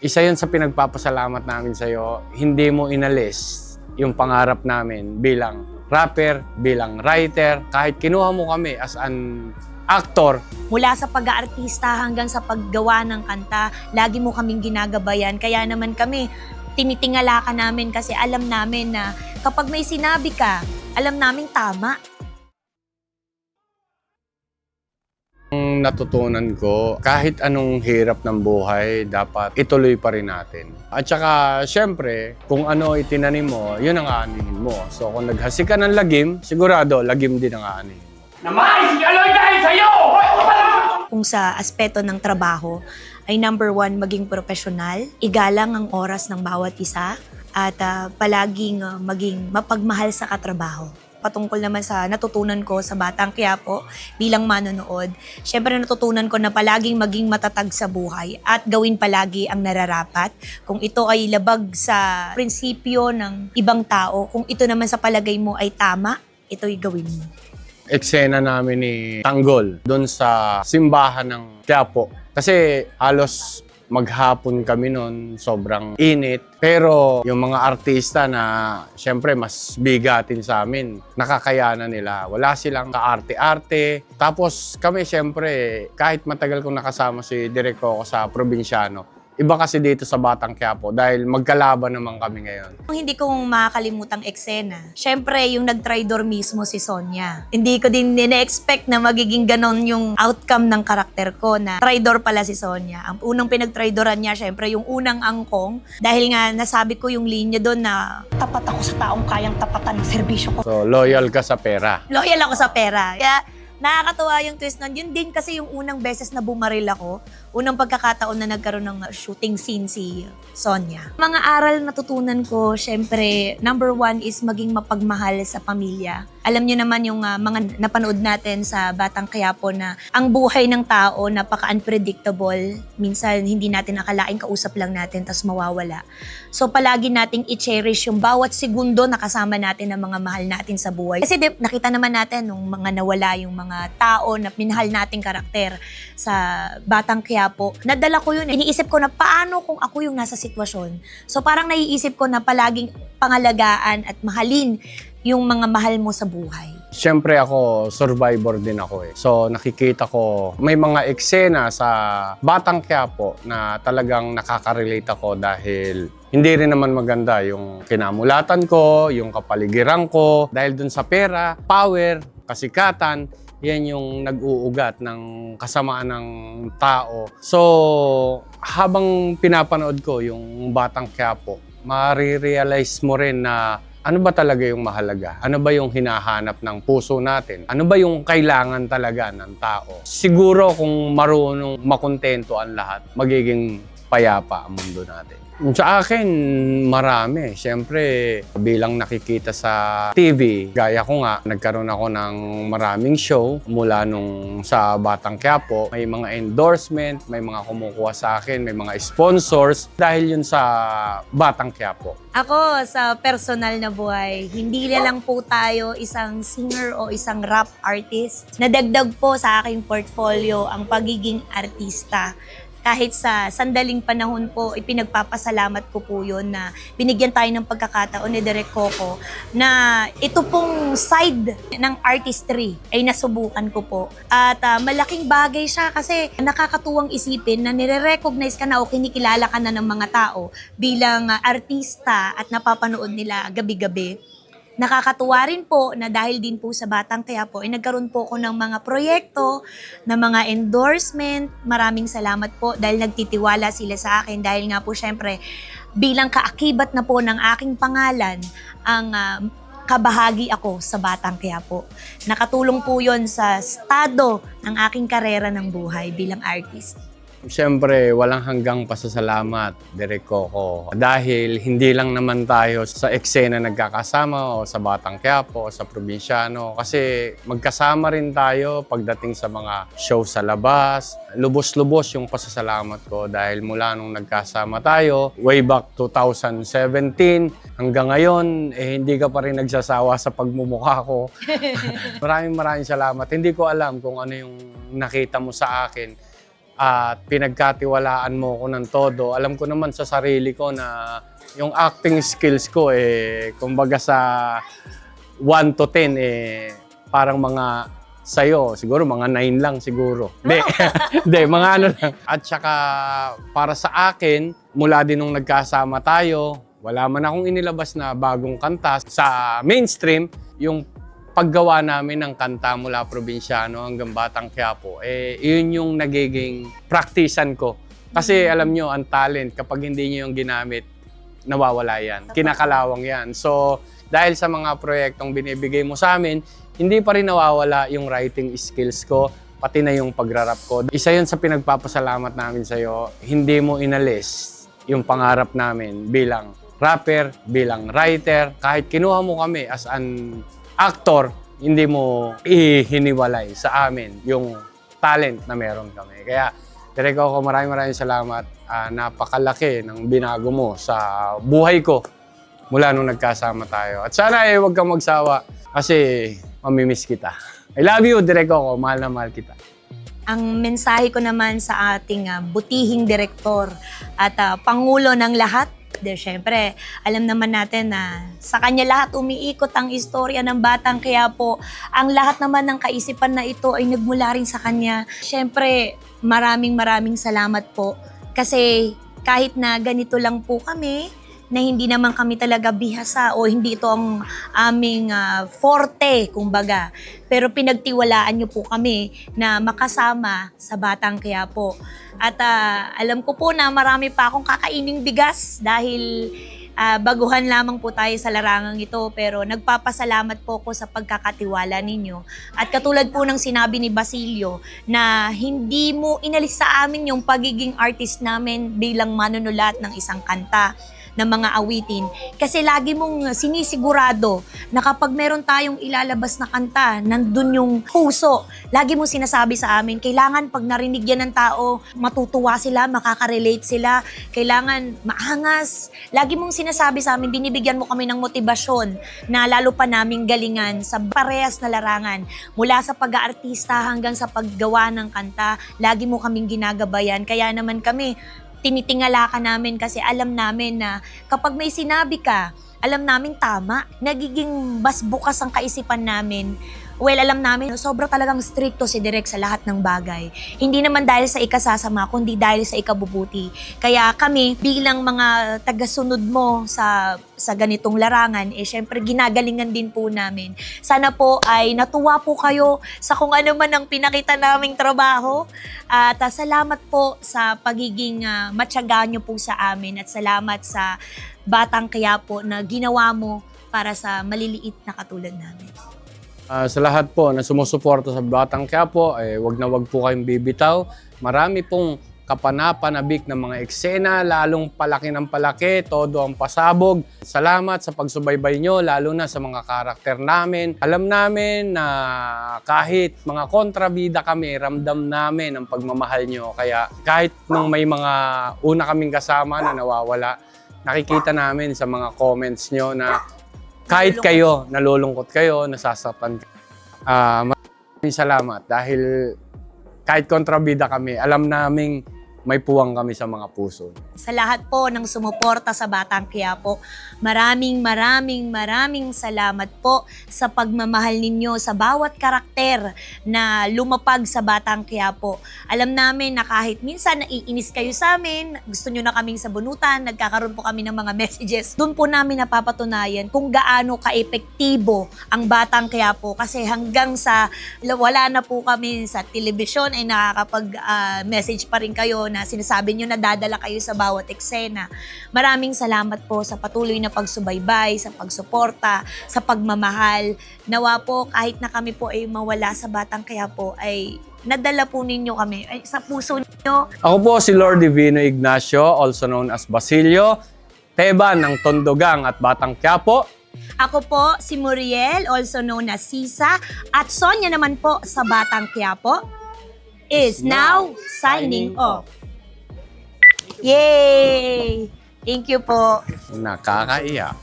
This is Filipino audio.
Isa yun sa pinagpapasalamat namin sa'yo. Hindi mo inalis yung pangarap namin bilang rapper, bilang writer. Kahit kinuha mo kami as an actor, Mula sa pag-aartista hanggang sa paggawa ng kanta, lagi mo kaming ginagabayan. Kaya naman kami, tinitingala ka namin kasi alam namin na kapag may sinabi ka, alam namin tama. ang natutunan ko, kahit anong hirap ng buhay, dapat ituloy pa rin natin. At saka, syempre, kung ano itinanim mo, yun ang aanihin mo. So kung naghasi ka ng lagim, sigurado, lagim din ang aanihin mo. Namay si Aloy dahil sa'yo! Kung sa aspeto ng trabaho ay number one, maging profesional, igalang ang oras ng bawat isa, at palaging maging mapagmahal sa katrabaho. Patungkol naman sa natutunan ko sa Batang Quiapo bilang manonood, syempre natutunan ko na palaging maging matatag sa buhay at gawin palagi ang nararapat. Kung ito ay labag sa prinsipyo ng ibang tao, kung ito naman sa palagay mo ay tama, ito'y gawin mo. Eksena namin ni Tanggol doon sa simbahan ng Quiapo. Kasi halos maghapon kami noon, sobrang init. Pero yung mga artista na syempre mas bigatin sa amin, nakakayanan nila. Wala silang kaarte-arte. Tapos kami syempre, kahit matagal kong nakasama si Direk Coco sa Probinsyano, iba kasi dito sa Batang Quiapo dahil magkalaban naman kami ngayon. Ang hindi ko makakalimutang eksena, syempre yung nag-tridor mismo si Sonia. Hindi ko din nina-expect na magiging ganon yung outcome ng karakter ko na tridor pala si Sonia. Ang unang pinag-tridoran niya, syempre yung unang angkong. Dahil nga nasabi ko yung linya doon na tapat ako sa taong kayang tapatan ng serbisyo ko. So, loyal ka sa pera. Loyal ako sa pera. Kaya nakakatuwa yung twist nun. Yun din kasi yung unang beses na bumaril ako. Unang pagkakataon na nagkaroon ng shooting scene si Sonia. Mga aral na natutunan ko, syempre, number one is maging mapagmahal sa pamilya. Alam niyo naman yung mga napanood natin sa Batang Quiapo na ang buhay ng tao napaka-unpredictable. Minsan, hindi natin akalain, kausap lang natin, tas mawawala. So, palagi nating i-cherish yung bawat segundo na kasama natin ng mga mahal natin sa buhay. Kasi nakita naman natin nung mga nawala yung mga tao na minahal nating karakter sa Batang Quiapo. Nadala ko yun. Iniisip ko na paano kung ako yung nasa sitwasyon. So, parang naiisip ko na palaging pangalagaan at mahalin yung mga mahal mo sa buhay. Siyempre ako, survivor din ako eh. So nakikita ko, may mga eksena sa Batang Quiapo na talagang nakaka-relate ako dahil hindi rin naman maganda yung kinamulatan ko, yung kapaligiran ko. Dahil dun sa pera, power, kasikatan, yan yung nag-uugat ng kasamaan ng tao. So habang pinapanood ko yung Batang Quiapo, marirealize mo rin na ano ba talaga yung mahalaga? Ano ba yung hinahanap ng puso natin? Ano ba yung kailangan talaga ng tao? Siguro kung marunong makontento ang lahat, magiging payapa ang mundo natin. Sa akin, marami. Siyempre, bilang nakikita sa TV, gaya ko nga, nagkaroon ako ng maraming show mula nung sa Batang Quiapo. May mga endorsement, may mga kumukuha sa akin, may mga sponsors dahil yun sa Batang Quiapo. Ako, sa personal na buhay, hindi na lang po tayo isang singer o isang rap artist. Nadagdag po sa aking portfolio ang pagiging artista. Kahit sa sandaling panahon po, ipinagpapasalamat ko po yun na binigyan tayo ng pagkakataon ni Direk Coco na ito pong side ng artistry ay nasubukan ko po. At malaking bagay siya kasi nakakatuwang isipin na nire-recognize ka na o kinikilala ka na ng mga tao bilang artista at napapanood nila gabi-gabi. Nakakatuwa rin po na dahil din po sa Batang Quiapo ay nagkaroon po ako ng mga proyekto, ng mga endorsement. Maraming salamat po dahil nagtitiwala sila sa akin dahil nga po syempre bilang kaakibat na po ng aking pangalan ang kabahagi ako sa Batang Quiapo. Nakatulong po yon sa estado ng aking karera ng buhay bilang artist. Siyempre, walang hanggang pasasalamat, Direk Coco. Dahil hindi lang naman tayo sa eksena nagkakasama o sa Batang Quiapo o sa Probinsyano. Kasi magkasama rin tayo pagdating sa mga show sa labas. Lubos-lubos yung pasasalamat ko dahil mula nung nagkasama tayo, way back 2017, hanggang ngayon, hindi ka pa rin nagsasawa sa pagmumukha ko. Maraming salamat. Hindi ko alam kung ano yung nakita mo sa akin. at pinagkatiwalaan mo ko ng todo. Alam ko naman sa sarili ko na yung acting skills ko kumbaga sa 1 to 10 parang mga sa'yo, siguro mga 9 lang siguro. Hindi, mga ano lang. At saka para sa akin, mula din nung nagkasama tayo, wala man akong inilabas na bagong kanta sa mainstream, yung paggawa namin ng kanta mula probinsyano hanggang Batang Quiapo, yun yung nagiging practicean ko. Kasi alam nyo, ang talent, kapag hindi nyo yung ginamit, nawawala yan. Kinakalawang yan. So, dahil sa mga proyektong binibigay mo sa amin, hindi pa rin nawawala yung writing skills ko, pati na yung pagrarap ko. Isa yun sa pinagpapasalamat namin sa'yo. Hindi mo inalis yung pangarap namin bilang rapper, bilang writer. Kahit kinuha mo kami as an actor, hindi mo ihiniwalay sa amin yung talent na meron kami. Kaya, Direk Coco, maraming salamat. Napakalaki ng binago mo sa buhay ko mula nung nagkasama tayo. At sana huwag kang magsawa kasi mamimiss kita. I love you, Direk Coco. Mahal na mahal kita. Ang mensahe ko naman sa ating butihing direktor at pangulo ng lahat, syempre, alam naman natin na sa kanya lahat umiikot ang istorya ng Batang Quiapo. Ang lahat naman ng kaisipan na ito ay nagmula rin sa kanya. Syempre, maraming salamat po. Kasi kahit na ganito lang po kami, na hindi naman kami talaga bihasa o hindi ito ang aming forte, kumbaga. Pero pinagtiwalaan niyo po kami na makasama sa Batang Quiapo. At alam ko po na marami pa akong kakaining bigas dahil baguhan lamang po tayo sa larangang ito. Pero nagpapasalamat po ko sa pagkakatiwala ninyo. At katulad po ng sinabi ni Basilio na hindi mo inalis sa amin yung pagiging artist namin bilang manunulat ng isang kanta, ng mga awitin. Kasi lagi mong sinisigurado na kapag meron tayong ilalabas na kanta, nandun yung puso. Lagi mong sinasabi sa amin, kailangan pag narinig yan ng tao, matutuwa sila, makaka-relate sila, kailangan maangas. Lagi mong sinasabi sa amin, binibigyan mo kami ng motibasyon na lalo pa naming galingan sa parehas na larangan. Mula sa pag-aartista hanggang sa paggawa ng kanta, lagi mo kaming ginagabayan. Kaya naman kami, tinitingala ka namin kasi alam namin na kapag may sinabi ka, alam namin tama, nagiging mas bukas ang kaisipan namin. Well, alam namin, sobra talagang stricto si Direk sa lahat ng bagay. Hindi naman dahil sa ikasasama, kundi dahil sa ikabubuti. Kaya kami, bilang mga tagasunod mo sa ganitong larangan, syempre ginagalingan din po namin. Sana po ay natuwa po kayo sa kung ano man ang pinakita naming trabaho. At salamat po sa pagiging matyaga nyo po sa amin. At salamat sa Batang Quiapo na ginawa mo para sa maliliit na katulad namin. Sa lahat po na sumusuporta sa Batang Quiapo, wag na wag po kayong bibitaw. Marami pong kapanapanabik na mga eksena, lalong palaki ng palaki, todo ang pasabog. Salamat sa pagsubaybay nyo, lalo na sa mga karakter namin. Alam namin na kahit mga kontrabida kami, ramdam namin ang pagmamahal nyo. Kaya kahit nung may mga una kaming kasama na nawawala, nakikita namin sa mga comments nyo na kahit kayo, nalulungkot kayo, nasasaktan kayo. Maraming salamat dahil kahit kontrabida kami, alam naming may puwang kami sa mga puso. Sa lahat po ng sumuporta sa Batang Quiapo, maraming salamat po sa pagmamahal ninyo sa bawat karakter na lumapag sa Batang Quiapo. Alam namin na kahit minsan naiinis kayo sa amin, gusto nyo na kaming sabunutan, nagkakaroon po kami ng mga messages. Doon po namin napapatunayan kung gaano ka-epektibo ang Batang Quiapo kasi hanggang sa wala na po kami sa telebisyon ay nakakapag-message pa rin kayo na sinasabi nyo na dadala kayo sa bawat eksena. Maraming salamat po sa patuloy na pagsubaybay, sa pagsuporta, sa pagmamahal. Nawa po kahit na kami po ay mawala sa Batang Quiapo ay nadala po ninyo kami sa puso ninyo. Ako po si Lord Divino Ignacio, also known as Basilio, Teban ng Tondogang at Batang Quiapo. Ako po si Muriel, also known as Sisa, at Sonia naman po sa Batang Quiapo is now signing off. Yay! Thank you po. Nakakaiyak.